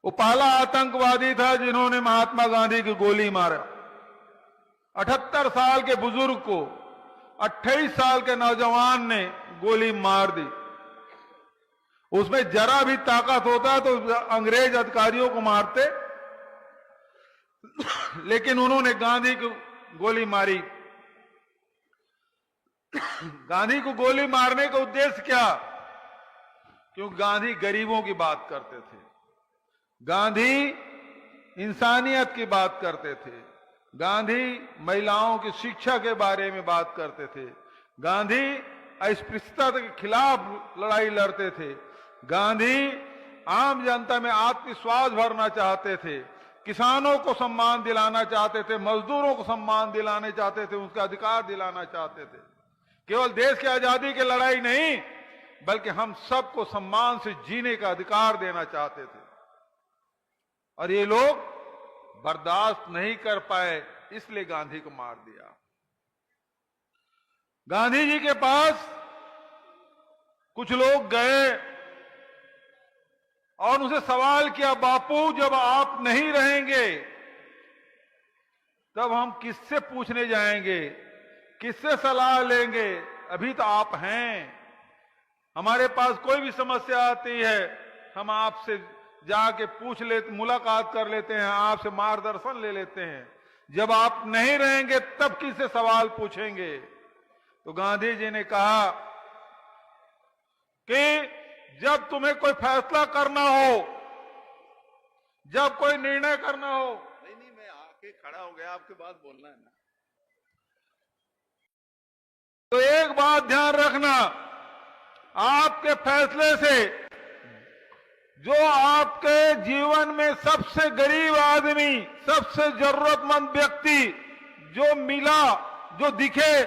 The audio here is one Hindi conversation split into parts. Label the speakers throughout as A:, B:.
A: वो पहला आतंकवादी था जिन्होंने महात्मा गांधी की गोली मारा। 78 साल के बुजुर्ग को 28 साल के नौजवान ने गोली मार दी। उसमें जरा भी ताकत होता तो अंग्रेज अधिकारियों को मारते, लेकिन उन्होंने गांधी को गोली मारी। गांधी को गोली मारने का उद्देश्य क्या? क्योंकि गांधी गरीबों की बात करते थे, गांधी इंसानियत की बात करते थे, गांधी महिलाओं की शिक्षा के बारे में बात करते थे, गांधी अस्पृश्यता के खिलाफ लड़ाई लड़ते थे, गांधी आम जनता में आत्मविश्वास भरना चाहते थे, किसानों को सम्मान दिलाना चाहते थे, मजदूरों को सम्मान दिलाने चाहते थे, उनका अधिकार दिलाना चाहते थे। केवल देश की आजादी की लड़ाई नहीं, बल्कि हम सबको सम्मान से जीने का अधिकार देना चाहते थे। और ये लोग बर्दाश्त नहीं कर पाए, इसलिए गांधी को मार दिया। गांधी जी के पास कुछ लोग गए और उनसे सवाल किया, बापू जब आप नहीं रहेंगे तब हम किससे पूछने जाएंगे, किससे सलाह लेंगे? अभी तो आप हैं, हमारे पास कोई भी समस्या आती है हम आपसे जाके पूछ लेते, मुलाकात कर लेते हैं, आपसे मार्गदर्शन ले लेते हैं। जब आप नहीं रहेंगे तब किससे सवाल पूछेंगे? तो गांधी जी ने कहा कि जब तुम्हें कोई फैसला करना हो, जब कोई निर्णय करना हो।
B: नहीं, मैं आके खड़ा हो गया, आपके बाद बोलना है ना।
A: तो एक बात ध्यान रखना, आपके फैसले से जो आपके जीवन में सबसे गरीब आदमी, सबसे जरूरतमंद व्यक्ति जो मिला, जो दिखे,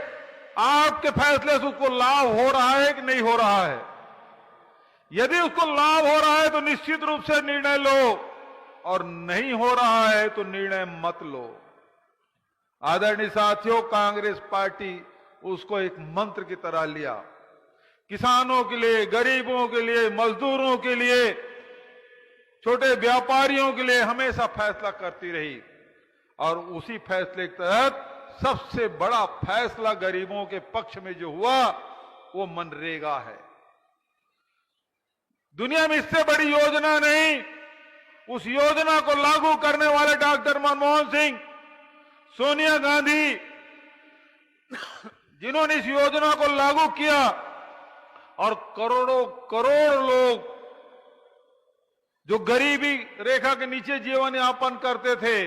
A: आपके फैसले से उसको लाभ हो रहा है कि नहीं हो रहा है? यदि उसको लाभ हो रहा है तो निश्चित रूप से निर्णय लो, और नहीं हो रहा है तो निर्णय मत लो। आदरणीय साथियों, कांग्रेस पार्टी उसको एक मंत्र की तरह लिया। किसानों के लिए, गरीबों के लिए, मजदूरों के लिए, छोटे व्यापारियों के लिए हमेशा फैसला करती रही। और उसी फैसले के तहत सबसे बड़ा फैसला गरीबों के पक्ष में जो हुआ वो मनरेगा है। दुनिया में इससे बड़ी योजना नहीं। उस योजना को लागू करने वाले डॉक्टर मनमोहन सिंह, सोनिया गांधी, जिन्होंने इस योजना को लागू किया, और करोड़ों करोड़ लोग जो गरीबी रेखा के नीचे जीवन यापन करते थे,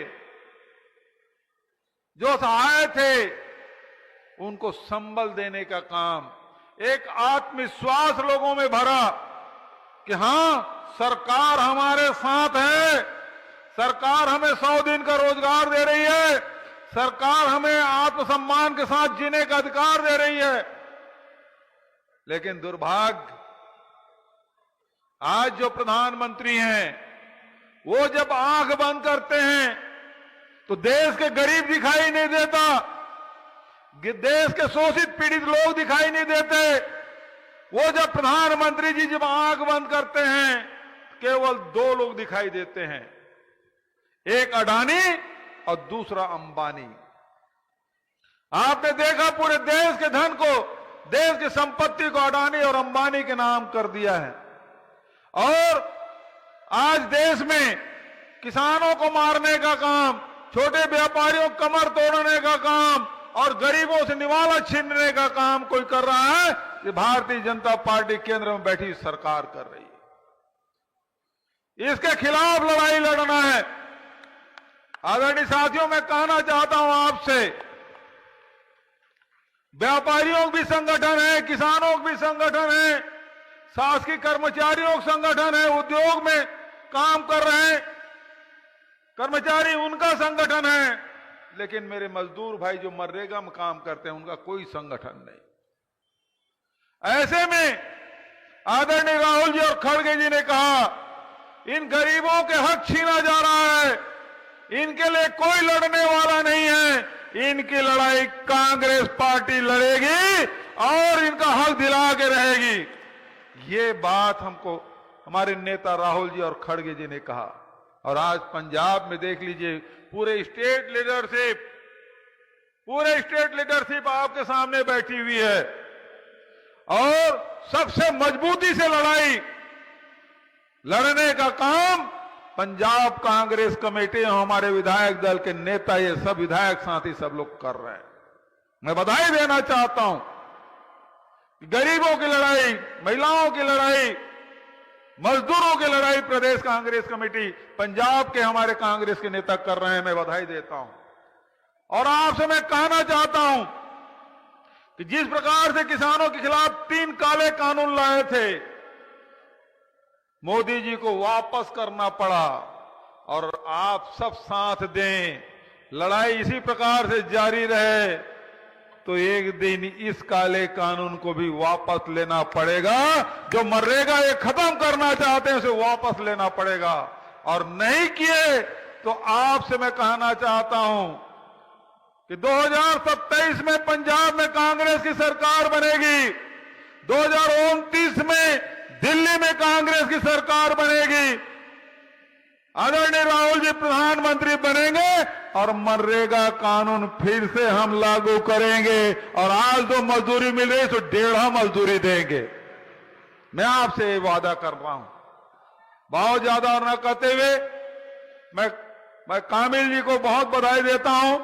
A: जो सहाय थे, उनको संबल देने का काम, एक आत्मविश्वास लोगों में भरा कि हां, सरकार हमारे साथ है, सरकार हमें 100 दिन का रोजगार दे रही है, सरकार हमें आत्मसम्मान के साथ जीने का अधिकार दे रही है। लेकिन दुर्भाग्य, आज जो प्रधानमंत्री हैं वो जब आंख बंद करते हैं तो देश के गरीब दिखाई नहीं देता, देश के शोषित पीड़ित लोग दिखाई नहीं देते। वो जब प्रधानमंत्री जी जब आंख बंद करते हैं, केवल 2 लोग दिखाई देते हैं, एक अडानी और दूसरा अंबानी। आपने देखा पूरे देश के धन को, देश की संपत्ति को अडानी और अंबानी के नाम कर दिया है। और आज देश में किसानों को मारने का काम, छोटे व्यापारियों को कमर तोड़ने का काम और गरीबों से निवाला छीनने का काम कोई कर रहा है, ये भारतीय जनता पार्टी केंद्र में बैठी सरकार कर रही है। इसके खिलाफ लड़ाई लड़ना है। आदरणीय साथियों, मैं कहना चाहता हूं आपसे, व्यापारियों के भी संगठन है, किसानों के भी संगठन है, शासकीय कर्मचारियों का संगठन है, उद्योग में काम कर रहे हैं कर्मचारी, उनका संगठन है। लेकिन मेरे मजदूर भाई जो मनरेगा में काम करते हैं, उनका कोई संगठन नहीं। ऐसे में आदरणीय राहुल जी और खड़गे जी ने कहा, इन गरीबों के हक छीना जा रहा है, इनके लिए कोई लड़ने वाला नहीं है, इनकी लड़ाई कांग्रेस पार्टी लड़ेगी और इनका हक दिला के रहेगी। ये बात हमको हमारे नेता राहुल जी और खड़गे जी ने कहा। और आज पंजाब में देख लीजिए पूरे स्टेट लीडरशिप आपके सामने बैठी हुई है और सबसे मजबूती से लड़ने का काम पंजाब कांग्रेस कमेटी और हमारे विधायक दल के नेता, ये सब विधायक साथी सब लोग कर रहे हैं। मैं बधाई देना चाहता हूं कि गरीबों की लड़ाई, महिलाओं की लड़ाई, मजदूरों की लड़ाई प्रदेश कांग्रेस कमेटी पंजाब के हमारे कांग्रेस के नेता कर रहे हैं। मैं बधाई देता हूं और आपसे मैं कहना चाहता हूं कि जिस प्रकार से किसानों के खिलाफ 3 काले कानून लाए थे, मोदी जी को वापस करना पड़ा और आप सब साथ दें, लड़ाई इसी प्रकार से जारी रहे तो एक दिन इस काले कानून को भी वापस लेना पड़ेगा। जो मनरेगा ये खत्म करना चाहते हैं उसे वापस लेना पड़ेगा और नहीं किए तो आपसे मैं कहना चाहता हूं कि 2027 में पंजाब में कांग्रेस की सरकार बनेगी, 2029 में दिल्ली में कांग्रेस की सरकार बनेगी, आदरणीय राहुल जी प्रधानमंत्री बनेंगे और मनरेगा कानून फिर से हम लागू करेंगे और आज जो मजदूरी मिल रही है तो 1.5 मजदूरी देंगे। मैं आपसे ये वादा कर रहा हूं। बहुत ज्यादा और न कहते हुए मैं कामिल जी को बहुत बधाई देता हूं।